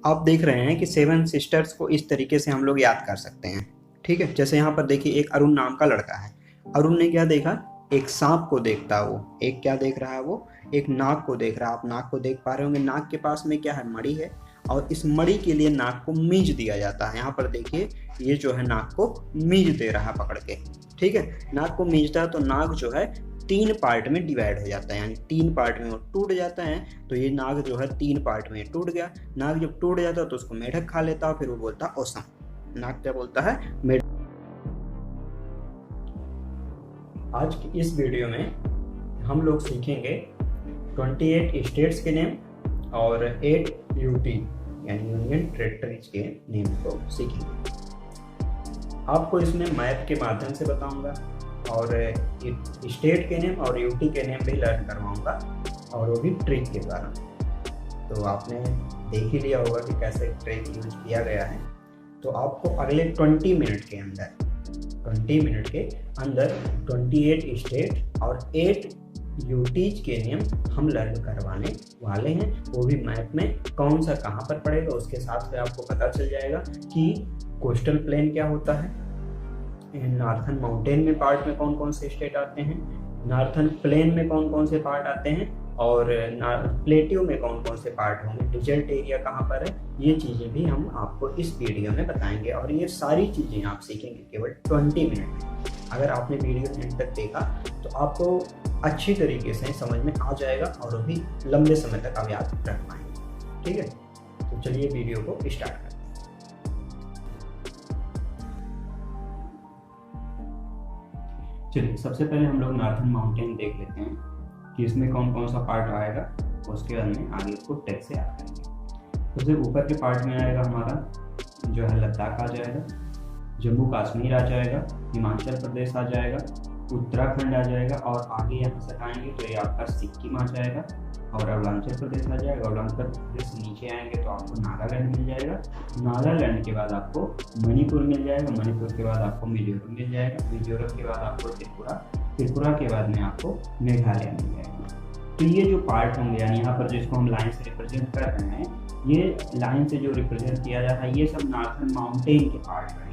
आप देख रहे हैं कि सेवन सिस्टर्स को इस तरीके से हम लोग याद कर सकते हैं। ठीक है, जैसे यहाँ पर देखिए एक अरुण नाम का लड़का है। अरुण ने क्या देखा? एक सांप को देखता है वो। एक क्या देख रहा है वो? एक नाग को देख रहा है। आप नाग को देख पा रहे होंगे। नाग के पास में क्या है? मणि है। और इस मणि के लिए नाग को मीज दिया जाता है। यहाँ पर देखिए ये जो है नाग को मीज दे रहा है पकड़ के। ठीक है, नाग को मीजता है तो नाग जो है 3 पार्ट में डिवाइड हो जाता है, यानी 3 पार्ट में वो टूट जाता है। तो ये नाग जो है 3 पार्ट में टूट गया। नाग जब टूट जाता है तो उसको मेढक खा लेता है, फिर वो बोलता है ओसम। नाग क्या बोलता है? मेढक। आज की इस वीडियो में हम लोग सीखेंगे 28 स्टेट्स के नेम और 8 यूटी यानी यूनियन टेरिटरीज के नेम को सीखेंगे। आपको इसमें मैप के माध्यम से बताऊंगा और स्टेट के नेम और यूटी के नेम भी लर्न करवाऊंगा, और वो भी ट्रिक के द्वारा। तो आपने देख ही लिया होगा कि कैसे ट्रिक यूज किया गया है। तो आपको अगले 20 मिनट के अंदर 28 स्टेट और 8 यूटीज के नियम हम लर्न करवाने वाले हैं। वो भी मैप में कौन सा कहाँ पर पड़ेगा, उसके साथ से आपको पता चल जाएगा कि कोस्टल प्लेन क्या होता है, नॉर्थन माउंटेन में पार्ट में कौन कौन से स्टेट आते हैं, नॉर्थन प्लेन में कौन कौन से पार्ट आते हैं, और प्लेट्यू में कौन कौन से पार्ट होंगे, डिजर्ट एरिया कहाँ पर है। ये चीज़ें भी हम आपको इस वीडियो में बताएंगे, और ये सारी चीज़ें आप सीखेंगे केवल 20 मिनट में। अगर आपने वीडियो एंड तक देखा तो आपको अच्छी तरीके से समझ में आ जाएगा, और वो भी लंबे समय तक आप याद रख पाएंगे। ठीक है, तो चलिए वीडियो को स्टार्ट करते हैं। चलिए सबसे पहले हम लोग नॉर्थन माउंटेन देख लेते हैं कि इसमें कौन कौन सा पार्ट आएगा, उसके बाद में आगे इसको टेक्स्ट से याद करेंगे। सबसे ऊपर के पार्ट में आएगा हमारा जो है लद्दाख आ जाएगा, जम्मू कश्मीर आ जाएगा, हिमाचल प्रदेश आ जाएगा, उत्तराखंड आ जाएगा, और आगे यहाँ से आएंगे तो ये आपका सिक्किम आ जाएगा, और अरुणाचल प्रदेश आ जाएगा। अरुणाचल प्रदेश से नीचे आएंगे तो आपको नागालैंड मिल जाएगा। नागालैंड के बाद आपको मणिपुर मिल जाएगा। मणिपुर के बाद आपको मिजोरम मिल जाएगा। मिजोरम के बाद आपको त्रिपुरा। त्रिपुरा के बाद में आपको मेघालय मिल जाएगा। तो ये जो पार्ट होंगे, यानी यहाँ पर जिसको हम लाइन से रिप्रेजेंट कर रहे हैं, ये लाइन से जो रिप्रेजेंट किया जाता है, ये सब नॉर्थन माउंटेन के पार्ट रहेंगे।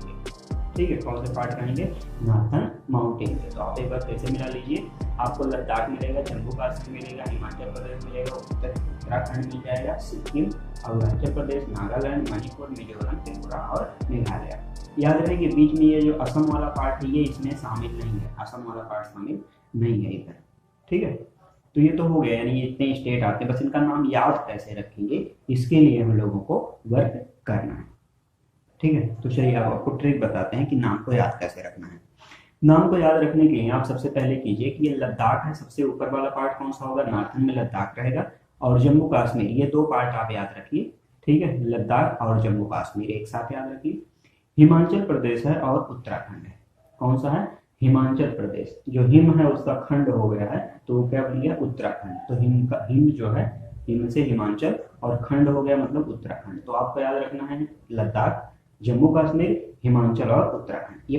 ठीक है, कौन से पार्ट रहेंगे? नॉर्थन माउंटेन के। तो आप एक बार कैसे मिला लीजिए, आपको लद्दाख मिलेगा, जम्मू कश्मीर मिलेगा, हिमाचल प्रदेश मिलेगा, उत्तराखंड मिल जाएगा, सिक्किम, अरुणाचल प्रदेश, नागालैंड, मणिपुर, मिजोरम, त्रिपुरा और मेघालय। याद रहे कि बीच में ये जो असम वाला पार्ट है ये इसमें शामिल नहीं है, असम वाला पार्ट शामिल नहीं है इधर। ठीक है, तो ये तो हो गया, यानी ये इतने स्टेट आते हैं। बस इनका नाम याद कैसे रखेंगे, इसके लिए हम लोगों को वर्क करना है। ठीक है, तो चलिए अब आपको ट्रिक बताते हैं कि नाम को याद कैसे रखना है। नाम को याद रखने के लिए आप सबसे पहले कीजिए कि ये लद्दाख है, सबसे ऊपर वाला पार्ट कौन सा होगा? नॉर्थन में लद्दाख रहेगा, और जम्मू कश्मीर, ये 2 पार्ट आप याद रखिए। ठीक है, लद्दाख और जम्मू कश्मीर एक साथ याद रखिए। हिमाचल प्रदेश है और उत्तराखंड है। कौन सा है? हिमाचल प्रदेश। जो हिम है उसका खंड हो गया है तो वो क्या बन गया? उत्तराखंड। तो हिम जो है, हिम से हिमाचल, और खंड हो गया मतलब उत्तराखंड। तो आपको याद रखना है लद्दाख, जम्मू कश्मीर, हिमाचल और उत्तराखंड। ये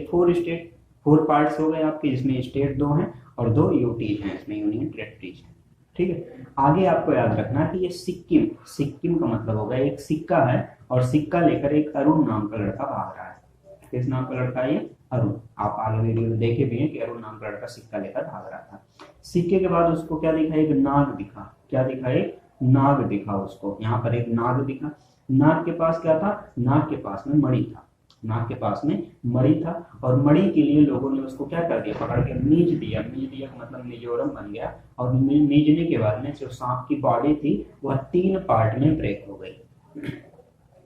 4 पार्ट्स हो गए आपके, जिसमें स्टेट 2 हैं और 2 यूटीज हैं, इसमें यूनियन टेरिटरीज हैं। ठीक है, आगे आपको याद रखना है कि ये सिक्किम, सिक्किम का मतलब होगा एक सिक्का है, और सिक्का लेकर एक अरुण नाम का लड़का भाग रहा है। किस नाम का लड़का है ये? अरुण। आप आगे वीडियो में देखे भी हैं कि अरुण नाम का लड़का सिक्का लेकर भाग रहा था। सिक्के के बाद उसको क्या दिखा? एक नाग दिखा। क्या दिखा? एक नाग दिखा उसको। यहाँ पर एक नाग दिखा। नाग के पास क्या था? नाग के पास में मणि था। नाग के पास में मणि था, और मणि के लिए लोगों ने उसको क्या कर दिया? पकड़ के मीज दिया। मीज दिया का मतलब मिजोरम बन गया, और मीजने के बाद में जो सांप की बॉडी थी वह 3 पार्ट में ब्रेक हो गई।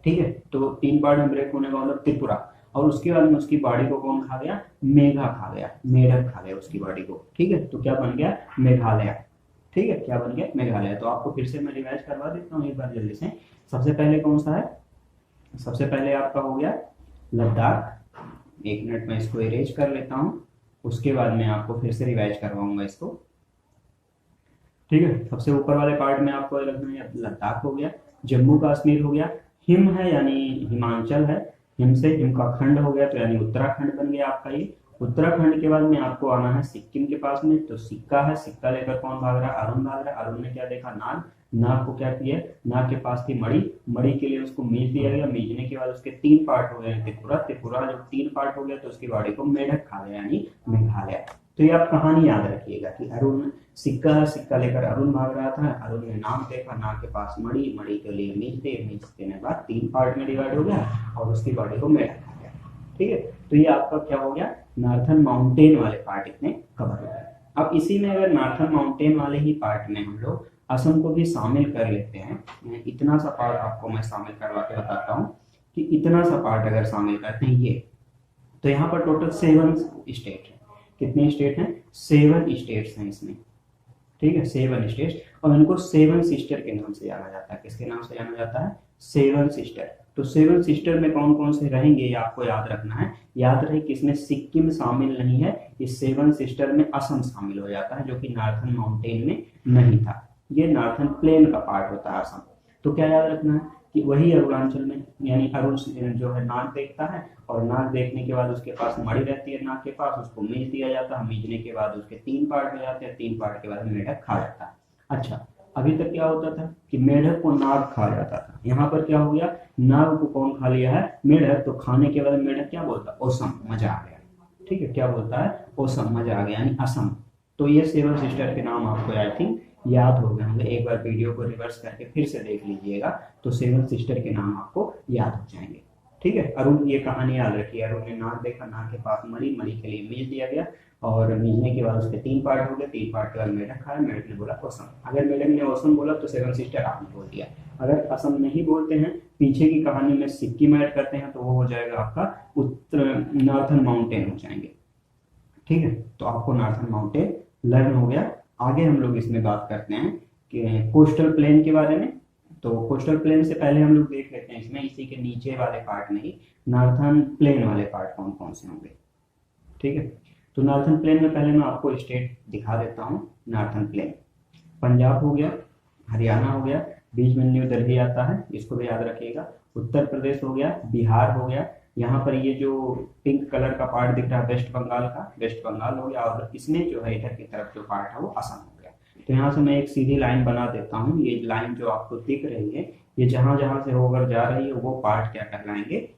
ठीक है, तो 3 पार्ट में ब्रेक होने का मतलब त्रिपुरा, और उसके बाद में उसकी बॉडी को कौन खा गया? मेघा खा गया, मेढक खा गया उसकी बॉडी को। ठीक है, तो क्या बन गया? मेघालय। ठीक है, क्या बन गया? मेघालय। तो आपको फिर से मैं रिवाइज करवा देता हूँ एक बार जल्दी से। सबसे पहले कौन सा है? सबसे पहले आपका हो गया लद्दाख। 1 मिनट में इसको इरेज कर लेता हूँ, उसके बाद में आपको फिर से रिवाइज करवाऊंगा इसको। ठीक है, सबसे ऊपर वाले पार्ट में आपको लगना है लद्दाख हो गया, जम्मू कश्मीर हो गया, हिम है यानी हिमाचल है, हिम से हिम का खंड हो गया तो यानी उत्तराखंड बन गया आपका ये। उत्तराखंड के बाद में आपको आना है सिक्किम के पास में, तो सिक्का है, सिक्का लेकर कौन भाग रहा है? अरुण भाग रहा है। अरुण ने क्या देखा? नाग। नाग को क्या किया, नाग के पास थी मणि, मणि के लिए उसको मीज दिया गया, मीजने के बाद उसके 3 पार्ट हो गए, त्रिपुरा, त्रिपुरा जब 3 पार्ट हो गया तो उसकी बॉडी को मेढक खा गया यानी मेघालय। तो ये आप कहानी याद रखिएगा कि अरुण सिक्का लेकर अरुण भाग रहा था, अरुण ने नाग देखा, नाग के पास मणि, मणि के लिए मीज देने के बाद 3 पार्ट में डिवाइड हो गया और उसकी बॉडी को मेढक खा गया। ठीक है, तो ये आपका क्या हो गया, नॉर्थर्न माउंटेन वाले पार्ट इतने कवर हो गए। अब इसी में अगर नॉर्थर्न माउंटेन वाले ही पार्ट में हम लोग असम को भी शामिल कर लेते हैं, इतना सा पार्ट आपको मैं शामिल करवा के बताता हूँ कि इतना सा पार्ट अगर शामिल करते हैं ये, तो यहाँ पर टोटल 7 स्टेट है। कितने स्टेट हैं, 7 स्टेट्स हैं इसमें। ठीक है, 7 स्टेट्स, और इनको 7 सिस्टर के नाम से जाना जाता है। किसके नाम से जाना जाता है, 7 सिस्टर। तो 7 सिस्टर में कौन कौन से रहेंगे ये आपको याद रखना है। याद रहे कि इसमें सिक्किम शामिल नहीं है, इस 7 सिस्टर में असम शामिल हो जाता है जो कि नॉर्थर्न माउंटेन में नहीं था। ये नॉर्थर्न प्लेन का पार्ट होता है असम। तो क्या याद रखना है कि वही अरुणाचल में, यानी अरुण जो है नाग देखता है, और नाग देखने के बाद उसके पास मणि रहती है, नाग के पास उसको मीज दिया जाता है, मीजने के बाद उसके 3 पार्ट हो जाते हैं, 3 पार्ट के बाद मेढक खा जाता है। अच्छा, अभी तक क्या होता था कि मेढक को नाग खा जाता था, यहाँ पर क्या हो गया, नाग को कौन खा लिया है, मेढक। तो खाने के बाद मेढक क्या बोलता है, ओसम, मजा आ गया। ठीक है, क्या बोलता है, ओसम, मजा आ गया, यानी असम। तो ये 7 सिस्टर के नाम आपको आई थिंक याद हो गए होंगे। एक बार वीडियो को रिवर्स करके फिर से देख लीजिएगा तो 7 सिस्टर के नाम आपको याद हो जाएंगे। ठीक है, अरुण, ये कहानी याद रखिए, अरुण ने नाग देखा, नाग के पास मणि, मणि के लिए मीज दिया गया, और मीजने के बाद उसके 3 पार्ट हो गए, 3 पार्ट के बाद मेढक खाया, मेढक ने बोला ओसम। अगर मेढक ने ओसम बोला तो 7 सिस्टर आपने बोल दिया। अगर असम नहीं बोलते हैं, पीछे की कहानी में सिक्किम ऐड करते हैं, तो वो हो जाएगा आपका नॉर्थर्न माउंटेन हो जाएंगे। ठीक है, तो आपको नॉर्थर्न माउंटेन लर्न हो गया। आगे हम लोग इसमें बात करते हैं कि कोस्टल प्लेन के बारे में। तो कोस्टल प्लेन से पहले हम लोग देख लेते हैं इसमें, इसी के नीचे वाले पार्ट में ही नॉर्थर्न प्लेन वाले पार्ट कौन कौन से होंगे। ठीक है, तो नॉर्थर्न प्लेन में पहले मैं आपको स्टेट दिखा देता हूँ। नॉर्थर्न प्लेन, पंजाब हो गया, हरियाणा हो गया, बीच में न्यू दिल्ली आता है, इसको भी याद रखिएगा। उत्तर प्रदेश हो गया, बिहार हो गया, यहाँ पर ये जो पिंक कलर का पार्ट दिख रहा है वेस्ट बंगाल का, वेस्ट बंगाल हो गया, और इसमें जो है इधर की तरफ जो पार्ट है वो असम हो गया। तो यहाँ से मैं एक सीधी लाइन बना देता हूँ, ये लाइन जो आपको दिख रही है, ये जहां जहां से होकर जा रही है वो पार्ट क्या कहलाएंगे,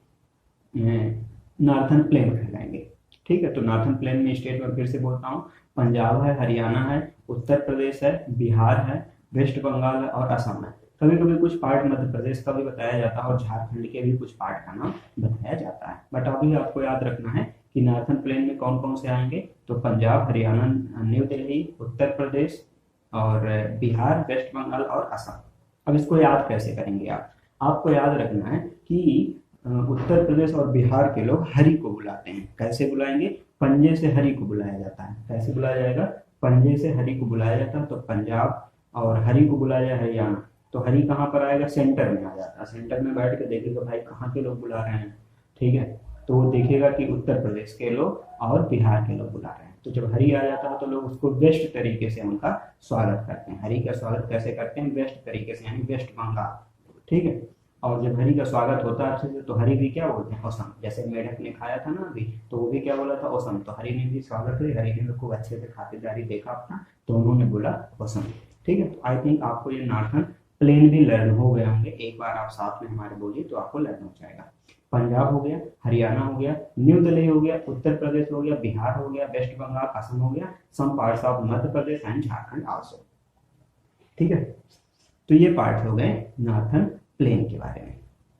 नॉर्थर्न प्लेन कहलाएंगे। ठीक है, तो नॉर्थर्न प्लेन में स्टेट में फिर से बोलता हूँ, पंजाब है, हरियाणा है, उत्तर प्रदेश है, बिहार है, वेस्ट बंगाल है और असम है। कभी कभी कुछ पार्ट मध्य प्रदेश का भी बताया जाता है और झारखंड के भी कुछ पार्ट का नाम बताया जाता है। बट अभी आपको याद रखना है कि नॉर्थर्न प्लेन में कौन कौन से आएंगे, तो पंजाब, हरियाणा, न्यू दिल्ली, उत्तर प्रदेश और बिहार, वेस्ट बंगाल और असम। अब इसको याद कैसे करेंगे आप, आपको याद रखना है कि उत्तर प्रदेश और बिहार के लोग हरि को बुलाते हैं। कैसे बुलाएंगे, पंजे से हरि को बुलाया जाता है। कैसे बुलाया जाएगा, पंजे से हरि को बुलाया जाता है। तो पंजाब और हरि को बुलाया जाए हरियाणा, तो हरि कहाँ पर आएगा, सेंटर में आ जाता है। सेंटर में बैठ के देखेगा भाई कहाँ के लोग बुला रहे हैं। ठीक है, तो वो देखेगा कि उत्तर प्रदेश के लोग और बिहार के लोग बुला रहे हैं। तो जब हरि आ जाता है तो लोग उसको बेस्ट तरीके से उनका स्वागत करते हैं। हरि का स्वागत कैसे करते हैं, बेस्ट तरीके से, यानी वेस्ट बंगाल। ठीक है, और जब हरि का स्वागत होता है अच्छे से तो हरि भी क्या बोलते हैं, ओसम। जैसे मेढक ने खाया था ना अभी, तो वो भी क्या बोला था, ओसम। तो हरि ने भी स्वागत किया, हरि ने खूब अच्छे से खातिरदारी देखा अपना, तो उन्होंने बोला ओसम। ठीक है, तो आई थिंक आपको ये नॉर्थर्न प्लेन भी लर्न हो गए होंगे। एक बार आप साथ में हमारे बोलिए तो आपको लर्न हो जाएगा। पंजाब हो गया, हरियाणा हो गया, न्यू दिल्ली हो गया, उत्तर प्रदेश हो गया, बिहार हो गया, वेस्ट बंगाल, असम हो गया, some parts of Madhya Pradesh and Jharkhand also. ठीक है, तो ये पार्ट हो गए नॉर्थर्न प्लेन के बारे में।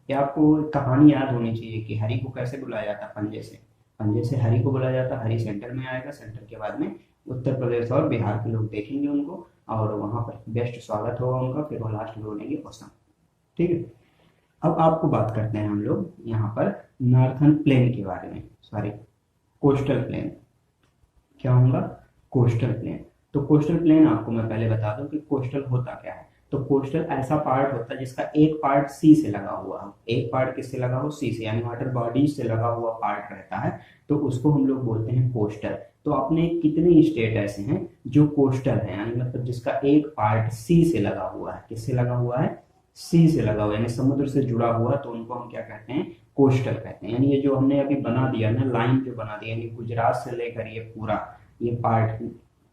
ये आपको कहानी याद होनी चाहिए कि हरि को कैसे बुलाया जाता है, पंजे से। पंजे से हरि को बुलाया जाता है, हरि सेंटर में आएगा, सेंटर के बाद में उत्तर प्रदेश और बिहार के लोग देखेंगे उनको और वहां पर बेस्ट स्वागत होगा उनका, फिर वो लास्ट में बोलेंगे ओसम। ठीक है, अब आपको बात करते हैं हम लोग यहाँ पर नॉर्थर्न प्लेन के बारे में, सॉरी कोस्टल प्लेन। क्या होगा, कोस्टल प्लेन। तो कोस्टल प्लेन आपको मैं पहले बता दूं कि कोस्टल होता क्या है। तो कोस्टल ऐसा पार्ट होता है जिसका एक पार्ट सी से लगा हुआ हो, एक पार्ट किससे लगा हो, सी से, यानी वाटर बॉडीज से लगा हुआ पार्ट रहता है, तो उसको हम लोग बोलते हैं कोस्टल। तो अपने कितने स्टेट ऐसे हैं जो कोस्टल है, यानी मतलब जिसका एक पार्ट सी से लगा हुआ है। किससे लगा हुआ है, सी से लगा हुआ है, यानी समुद्र से जुड़ा हुआ, तो उनको हम क्या कहते हैं, कोस्टल कहते हैं। यानी ये जो हमने अभी बना दिया ना, लाइन जो बना दी, यानी गुजरात से लेकर ये पूरा ये पार्ट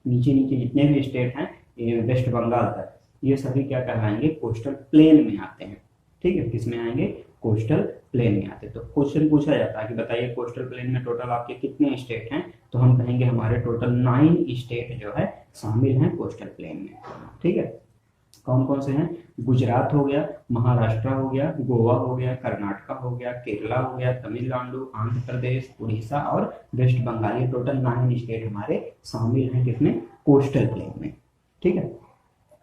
नीचे नीचे जितने भी स्टेट हैं, ये वेस्ट बंगाल तक, ये सभी क्या कहलाएंगे, कोस्टल प्लेन में आते हैं। ठीक है, किस में आएंगे, कोस्टल प्लेन में आते हैं। तो क्वेश्चन पूछा जाता है कि बताइए कोस्टल प्लेन में टोटल आपके कितने स्टेट हैं, तो हम कहेंगे हमारे टोटल 9 स्टेट जो है शामिल हैं कोस्टल प्लेन में। ठीक है, कौन कौन से हैं, गुजरात हो गया, महाराष्ट्र हो गया, गोवा हो गया, कर्नाटका हो गया, केरला हो गया, तमिलनाडु, आंध्र प्रदेश, उड़ीसा और वेस्ट बंगाल। ये टोटल 9 स्टेट हमारे शामिल हैं किसमें, कोस्टल प्लेन में। ठीक है,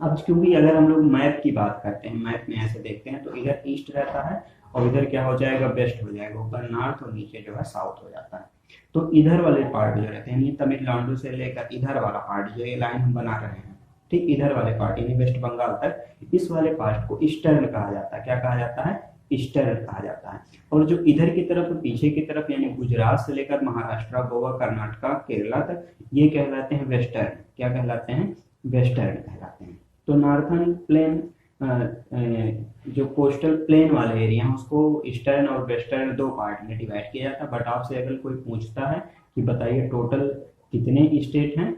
अब क्योंकि अगर हम लोग मैप की बात करते हैं, मैप में ऐसे देखते हैं तो इधर ईस्ट रहता है और इधर क्या हो जाएगा, वेस्ट हो जाएगा, ऊपर नॉर्थ और नीचे जो है साउथ हो जाता है। तो इधर वाले पार्ट जो रहते हैं, ये तमिलनाडु से लेकर इधर वाला पार्ट जो ये लाइन हम बना रहे हैं, ठीक, इधर वाले पार्ट यानी वेस्ट बंगाल तक, इस वाले पार्ट को ईस्टर्न कहा जाता है। क्या कहा जाता है, ईस्टर्न कहा जाता है। और जो इधर की तरफ पीछे की तरफ यानी गुजरात से लेकर महाराष्ट्र, गोवा, कर्नाटका, केरला तक, ये कहलाते हैं वेस्टर्न। क्या कहलाते हैं, वेस्टर्न कहलाते हैं। तो नॉर्थर्न प्लेन जो कोस्टल प्लेन वाले एरिया हैं उसको ईस्टर्न और वेस्टर्न 2 पार्ट में डिवाइड किया जाता है। बट आपसे अगर कोई पूछता है कि बताइए टोटल कितने स्टेट हैं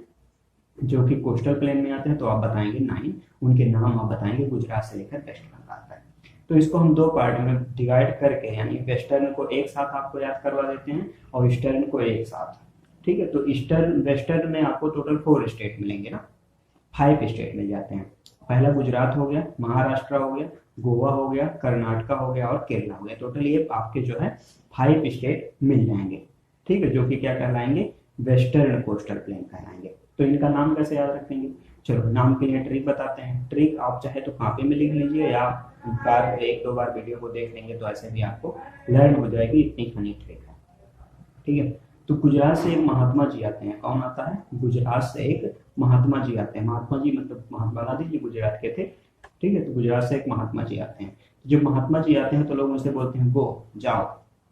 जो कि कोस्टल प्लेन में आते हैं, तो आप बताएंगे 9। उनके नाम आप बताएंगे गुजरात से लेकर वेस्ट बंगाल तक। तो इसको हम 2 पार्ट में डिवाइड करके यानी वेस्टर्न को एक साथ आपको याद करवा देते हैं और ईस्टर्न को एक साथ। ठीक है, तो ईस्टर्न वेस्टर्न में आपको टोटल 4 स्टेट मिलेंगे ना, 5 स्टेट मिल जाते हैं। पहला गुजरात हो गया, महाराष्ट्र हो गया, गोवा हो गया, कर्नाटका हो गया और केरला हो गया। टोटल ये आपके जो है 5 स्टेट मिल जाएंगे। ठीक है, जो कि क्या कहलाएंगे, वेस्टर्न कोस्टल प्लेन कहलाएंगे। तो इनका नाम कैसे याद रखेंगे, चलो नाम के लिए ट्रिक बताते हैं। ट्रिक आप चाहे तो कॉपी में लिख लीजिए या बार 1-2 बार वीडियो को देख लेंगे तो ऐसे भी आपको लर्न हो जाएगी, इतनी फनी ट्रिक है। ठीक है, तो गुजरात से एक महात्मा जी आते हैं। कौन आता है, गुजरात से एक महात्मा जी आते हैं। महात्मा जी मतलब महात्मा गांधी जी गुजरात के थे। ठीक है, तो गुजरात से एक महात्मा जी आते हैं। जब महात्मा जी आते हैं तो लोग उनसे बोलते हैं गो, जाओ।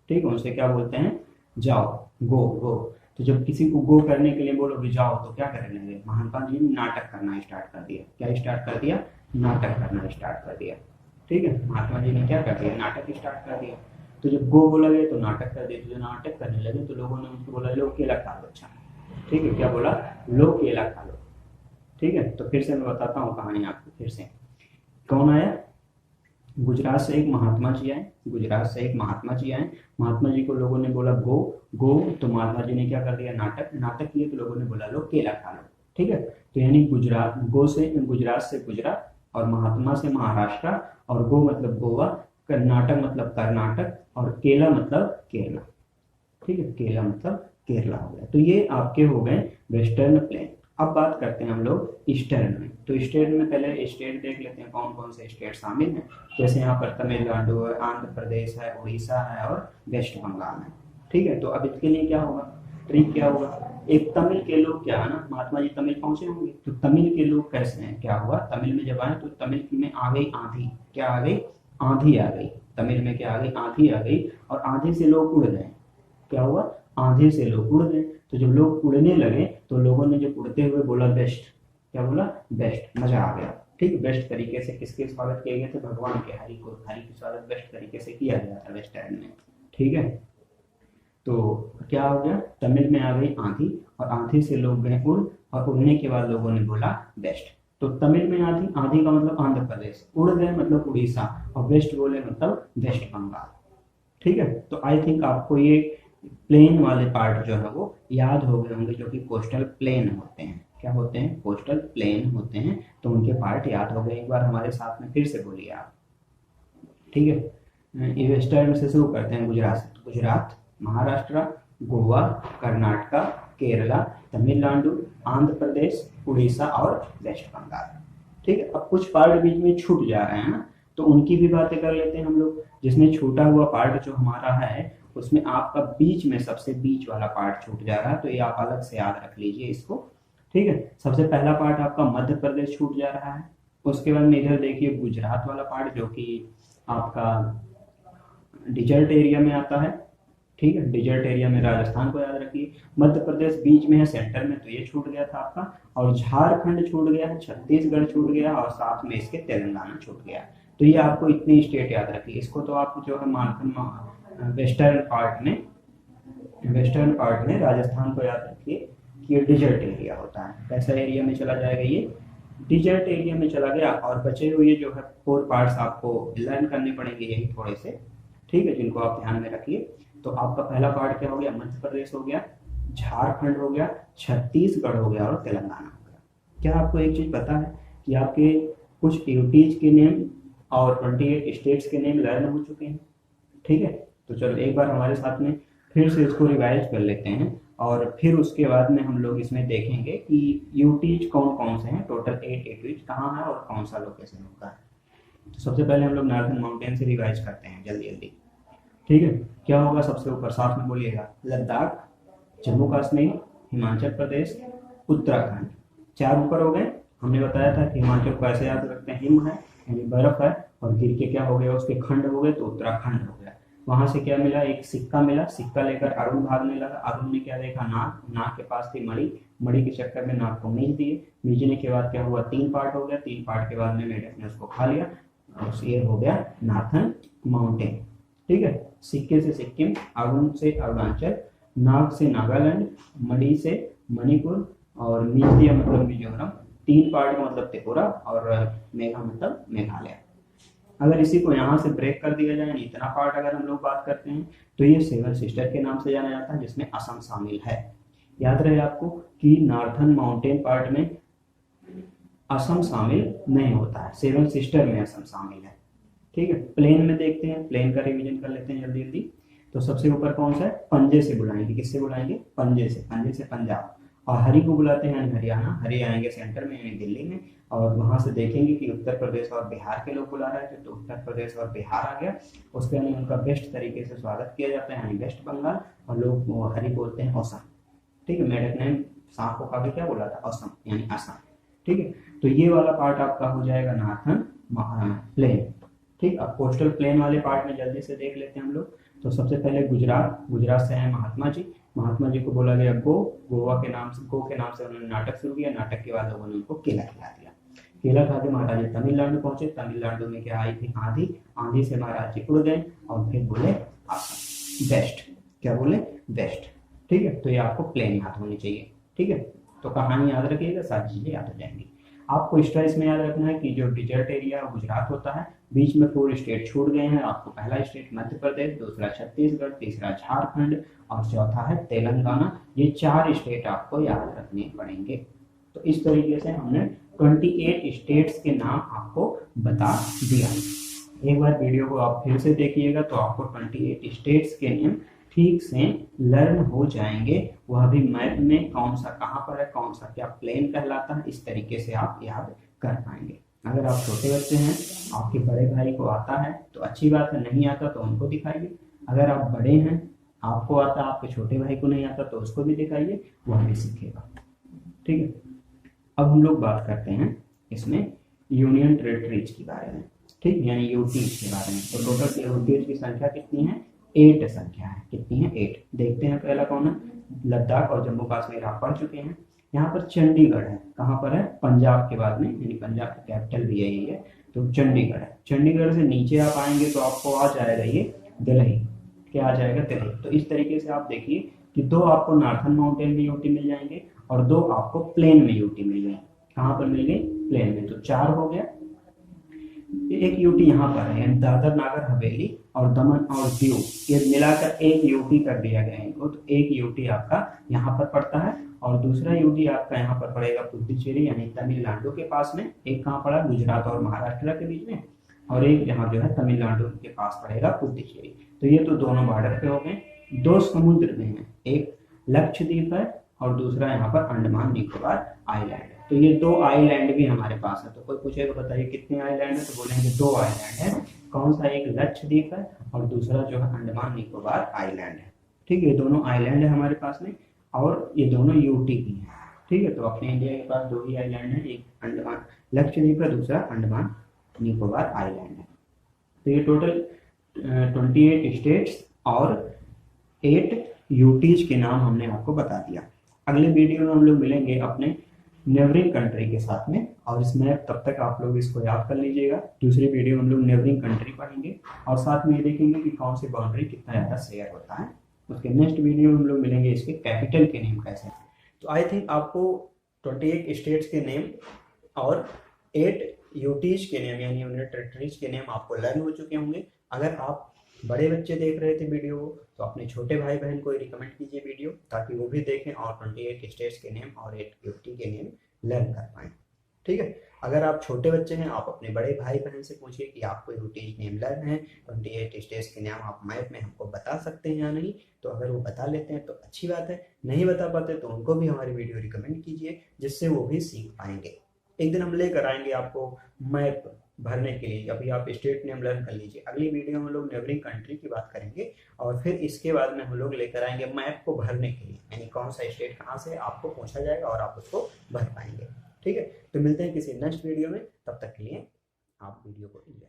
ठीक है, उनसे क्या बोलते हैं, जाओ, गो गो। तो जब किसी को गो करने के लिए बोलोगे जाओ तो क्या करने लगे, महात्मा जी ने नाटक करना स्टार्ट कर दिया। क्या स्टार्ट कर दिया, नाटक करना स्टार्ट कर दिया। ठीक है, महात्मा जी ने क्या कर दिया, नाटक स्टार्ट कर दिया। तो जब गो बोला गया तो नाटक कर दिया। तो जो नाटक करने लगे तो लोगों ने उनको बोला लो केला खा लो। अच्छा, ठीक है, क्या बोला, लो केला खा लो। ठीक है, तो फिर से मैं बताता हूँ कहानी आपको फिर से। कौन आया, गुजरात से एक महात्मा जी आए। गुजरात से एक महात्मा जी आए। महात्मा जी को लोगों ने बोला गो गो, तो महात्मा जी ने क्या कर दिया, नाटक किए। तो लोगों ने बोला लो केला खा लो। ठीक है, तो यानी गुजरात गुजरात से गुजरात और महात्मा से महाराष्ट्र और गो मतलब गोवा, कर्नाटक मतलब कर्नाटक और केला मतलब केरला। ठीक है, केला मतलब केरला हो गया। तो ये आपके हो गए वेस्टर्न प्लेन। अब बात करते हैं हम लोग ईस्टर्न में। तो ईस्टर्न में पहले स्टेट देख लेते हैं कौन कौन से स्टेट शामिल हैं। जैसे यहाँ पर तमिलनाडु है, आंध्र प्रदेश है, उड़ीसा है और वेस्ट बंगाल है। ठीक है, तो अब इसके लिए क्या होगा, ट्रिक क्या होगा, एक तमिल के लोग क्या है ना, महात्मा जी तमिल पहुंचे होंगे, तो तमिल के लोग कैसे हैं, क्या हुआ, तमिल में जब आए तो तमिल में आ गई आंधी। क्या आ गई, आंधी आ गई। तमिल में क्या आ गई, आंधी आ गई। और आंधी से लोग उड़ गए। क्या हुआ, आंधी से लोग उड़ गए। तो जब लोग उड़ने लगे तो लोगों ने जब उड़ते हुए बोला बेस्ट। क्या बोला, बेस्ट, मजा आ गया। ठीक, बेस्ट तरीके से किसके स्वागत किए गए थे, भगवान के, हरि को, हरि की स्वागत बेस्ट तरीके से किया गया था वेस्टर्न में। ठीक है, तो क्या हो गया, तमिल में आ गई आंधी और आंधी से लोग गए उड़ और उड़ने के बाद लोगों ने बोला बेस्ट। तो तमिल में आंधी, आंधी का मतलब आंध्र प्रदेश, उड़ गए मतलब उड़ीसा और वेस्ट बोले मतलब वेस्ट बंगाल। ठीक है, तो आई थिंक आपको ये प्लेन वाले पार्ट जो है वो याद हो गए होंगे, जो कि कोस्टल प्लेन होते हैं। क्या होते हैं, कोस्टल प्लेन होते हैं। तो उनके पार्ट याद हो गए। एक बार हमारे साथ में फिर से बोलिए आप। ठीक है, वेस्टर्न से शुरू करते हैं, गुजरात से। गुजरात, महाराष्ट्र, गोवा, कर्नाटका, केरला, तमिलनाडु, आंध्र प्रदेश, उड़ीसा और वेस्ट बंगाल। ठीक है, अब कुछ पार्ट बीच में छूट जा रहे हैं ना, तो उनकी भी बातें कर लेते हैं हम लोग। जिसमें छूटा हुआ पार्ट जो हमारा है उसमें आपका बीच में सबसे बीच वाला पार्ट छूट जा रहा है, तो ये आप अलग से याद रख लीजिए इसको। ठीक है, सबसे पहला पार्ट आपका मध्य प्रदेश छूट जा रहा है। उसके बाद में इधर देखिए गुजरात वाला पार्ट जो कि आपका डिजर्ट एरिया में आता है। ठीक है, डिजर्ट एरिया में राजस्थान को याद रखिए। मध्य प्रदेश बीच में है, सेंटर में, तो ये छूट गया था आपका। और झारखंड छूट गया है, छत्तीसगढ़ छूट गया और साथ में इसके तेलंगाना छूट गया। तो ये आपको इतनी स्टेट याद रखिए। इसको तो आप जो है वेस्टर्न पार्ट में राजस्थान को याद रखिए कि ये डिजर्ट एरिया होता है। कैसा एरिया में चला जाएगा, ये डिजर्ट एरिया में चला गया और बचे हुए जो है 4 पार्ट्स आपको लर्न करने पड़ेंगे यही थोड़े से, ठीक है, जिनको आप ध्यान में रखिए। तो आपका पहला पार्ट क्या हो गया, मध्य प्रदेश हो गया, झारखंड हो गया, छत्तीसगढ़ हो गया और तेलंगाना हो गया। क्या आपको एक चीज पता है कि आपके कुछ यूटीज के नेम और 28 स्टेट्स के नेम लर्न हो चुके हैं, ठीक है। तो चलो एक बार हमारे साथ में फिर से इसको रिवाइज कर लेते हैं और फिर उसके बाद में हम लोग इसमें देखेंगे कि यूटीज कौन कौन से हैं, टोटल 8 यूटीज कहाँ है और कौन सा लोकेशन होता है। तो सबसे पहले हम लोग नॉर्दर्न माउंटेन से रिवाइज करते हैं जल्दी जल्दी, ठीक है। क्या होगा सबसे ऊपर, साथ में बोलिएगा, लद्दाख, जम्मू कश्मीर, हिमाचल प्रदेश, उत्तराखंड। 4 ऊपर हो गए। हमने बताया था कि हिमाचल को ऐसे याद रखते हैं, हिम है यानी बर्फ है, और गिर के क्या हो गया उसके खंड हो गए, तो उत्तराखंड हो गया। वहां से क्या मिला, एक सिक्का मिला, सिक्का लेकर अरुण भागने लगा। अरुण ने क्या देखा, नाक, नाक के पास थी मणि, मणि के चक्कर में नाक को मीच दिए, मीचने के बाद क्या हुआ, 3 पार्ट हो गया, 3 पार्ट के बाद में मेढक ने उसको खा लिया और ये हो गया नॉर्थर्न माउंटेन, ठीक है। सिक्के से सिक्किम, अरुण से अरुणाचल, नाग से नागालैंड, मणि से मणिपुर और मीतिया मतलब मिजोरम। 3 पार्ट का मतलब त्रिपुरा और मेघा मतलब मेघालय। अगर इसी को यहाँ से ब्रेक कर दिया जाए, इतना पार्ट अगर हम लोग बात करते हैं तो ये 7 सिस्टर के नाम से जाना जाता है, जिसमें असम शामिल है। याद रहे आपको कि नॉर्थर्न माउंटेन पार्ट में असम शामिल नहीं होता है, 7 सिस्टर में असम शामिल है, ठीक है। प्लेन में देखते हैं, प्लेन का रिवीजन कर लेते हैं जल्दी जल्दी। तो सबसे ऊपर कौन सा है, पंजे से बुलाएंगे, किससे बुलाएंगे, पंजे से, पंजे से पंजाब। और हरी को बुलाते हैं यानी हरियाणा, हरी आएंगे सेंटर में यानी दिल्ली में। और वहां से देखेंगे कि उत्तर प्रदेश और बिहार के लोग बुला रहे थे, तो उत्तर प्रदेश और बिहार आ गया। उसके यानी उनका बेस्ट तरीके से स्वागत किया जाता है यानी वेस्ट बंगाल, और लोग हरी बोलते हैं असम, ठीक है। मेढक ने सांप को काफी क्या बोला था, असम यानी असम, ठीक है। तो ये वाला पार्ट आपका हो जाएगा नॉर्थर्न प्लेन, ठीक। अब कोस्टल प्लेन वाले पार्ट में जल्दी से देख लेते हैं हम लोग। तो सबसे पहले गुजरात, गुजरात से है महात्मा जी, महात्मा जी को बोला गया गो, गोवा के नाम से, गो के नाम से उन्होंने नाटक शुरू किया, नाटक के बाद लोगों ने उनको केला खिला दिया। केला खा के महाराज जी तमिलनाडु पहुंचे, तमिलनाडु में क्या आई थी, आंधी, आंधी से महाराज जी उड़ गए और फिर बोले आसम, बेस्ट, क्या बोले, बेस्ट, ठीक है। तो ये आपको प्लेन याद होनी चाहिए, ठीक है। तो कहानी याद रखिएगा, सारी चीजें याद हो जाएंगी। आपको एक्स्ट्रा इसमें याद रखना है कि जो डिजर्ट एरिया गुजरात होता है, बीच में 4 स्टेट छूट गए हैं आपको। पहला स्टेट मध्य प्रदेश, दूसरा छत्तीसगढ़, तीसरा झारखंड और चौथा है तेलंगाना। ये 4 स्टेट आपको याद रखने पड़ेंगे। तो इस तरीके से हमने 28 स्टेट्स के नाम आपको बता दिया। एक बार वीडियो को आप फिर से देखिएगा तो आपको 28 स्टेट्स के नेम ठीक से लर्न हो जाएंगे, वह भी मैप में कौन सा कहाँ पर है, कौन सा क्या प्लेन कहलाता है, इस तरीके से आप याद कर पाएंगे। अगर आप छोटे बच्चे हैं, आपके बड़े भाई को आता है तो अच्छी बात है, नहीं आता तो उनको दिखाइए। अगर आप बड़े हैं, आपको आता, आपके छोटे भाई को नहीं आता तो उसको भी दिखाइए, वह भी सीखेगा, ठीक है। अब हम लोग बात करते हैं इसमें यूनियन टेरिटरीज के बारे में, ठीक, यानी यूटीज के बारे में। तो टोटल यूटीज की संख्या कितनी है, 8 संख्या है, कितनी है, 8। देखते हैं पहला कौन है, लद्दाख और जम्मू कश्मीर आप पढ़ चुके हैं। यहाँ पर चंडीगढ़ है, कहाँ पर है, पंजाब के बाद में, यानी पंजाब की कैपिटल भी यही है, तो चंडीगढ़ है। चंडीगढ़ से नीचे आप आएंगे तो आपको आ जाएगा ये दिल्ली, क्या आ जाएगा, दिल्ली। तो इस तरीके से आप देखिए कि 2 आपको नॉर्थर्न माउंटेन में यूटी मिल जाएंगे और 2 आपको प्लेन में यूटी मिल गई। कहाँ पर मिल गई, प्लेन में, तो 4 हो गया। एक यूटी यहाँ पर है, यानी दादर नागर हवेली और दमन और दीव, ये मिलाकर एक यूटी कर दिया गया है इनको। तो एक यूटी आपका यहाँ पर पड़ता है और दूसरा यूटी आपका यहाँ पर पड़ेगा पुडुचेरी यानी तमिलनाडु के पास में। एक कहाँ पड़ा, गुजरात और महाराष्ट्र के बीच में, और एक यहाँ जो है तमिलनाडु के पास पड़ेगा पुडुचेरी। तो ये तो दोनों बॉर्डर पे हो गए। 2 समुद्र में है, एक लक्षद्वीप है और दूसरा यहाँ पर अंडमान निकोबार आइलैंड है। तो ये 2 आइलैंड भी हमारे पास है। तो कोई पूछेगा बताइए कितने आइलैंड है, तो बोलेंगे 2 आइलैंड है। कौन सा, एक लक्षद्वीप है और दूसरा जो है अंडमान निकोबार आइलैंड है, ठीक है। ये दोनों आइलैंड है हमारे पास में और ये दोनों यूटी की है, ठीक है। तो अपने इंडिया के पास 2 ही आइलैंड है, एक अंडमान लक्षद्वीप है, दूसरा अंडमान निकोबार आइलैंड है। तो ये टोटल 28 स्टेट्स और 8 यूटीज के नाम हमने आपको बता दिया। अगले वीडियो में हम लोग मिलेंगे अपने नेबरिंग कंट्री के साथ में, और इसमें तब तक आप लोग इसको याद कर लीजिएगा। दूसरी वीडियो में हम लोग नेबरिंग कंट्री पढ़ेंगे और साथ में ये देखेंगे कि कौन सी बाउंड्री कितना ज़्यादा शेयर होता है। उसके नेक्स्ट वीडियो में हम लोग मिलेंगे इसके कैपिटल के नेम कैसे। तो आई थिंक आपको 28 स्टेट्स के नेम और 8 यूटीज के नेम यानी यूनिट टेरिटरीज के नेम आपको लर्न हो चुके होंगे। अगर आप बड़े बच्चे देख रहे थे वीडियो को तो अपने छोटे भाई बहन को रिकमेंड कीजिए वीडियो, ताकि वो भी देखें और 28 स्टेट्स के नेम और 8 यूटी के नेम लर्न कर पाएँ। ठीक है, अगर आप छोटे बच्चे हैं आप अपने बड़े भाई बहन से पूछिए कि आपको यूटीज नेम लर्न है, 28 स्टेट्स के नाम आप मैप में हमको बता सकते हैं या नहीं। तो अगर वो बता लेते हैं तो अच्छी बात है, नहीं बता पाते तो उनको भी हमारी वीडियो रिकमेंड कीजिए, जिससे वो भी सीख पाएंगे। एक दिन हम लेकर आएंगे आपको मैप भरने के लिए। अभी आप स्टेट नेम लर्न कर लीजिए, अगली वीडियो में हम लोग नेबरिंग कंट्री की बात करेंगे और फिर इसके बाद में हम लोग लेकर आएंगे मैप को भरने के लिए, यानी कौन सा स्टेट कहाँ से आपको पूछा जाएगा और आप उसको भर पाएंगे। ठीक है, तो मिलते हैं किसी नेक्स्ट वीडियो में, तब तक के लिए आप वीडियो को एंजॉय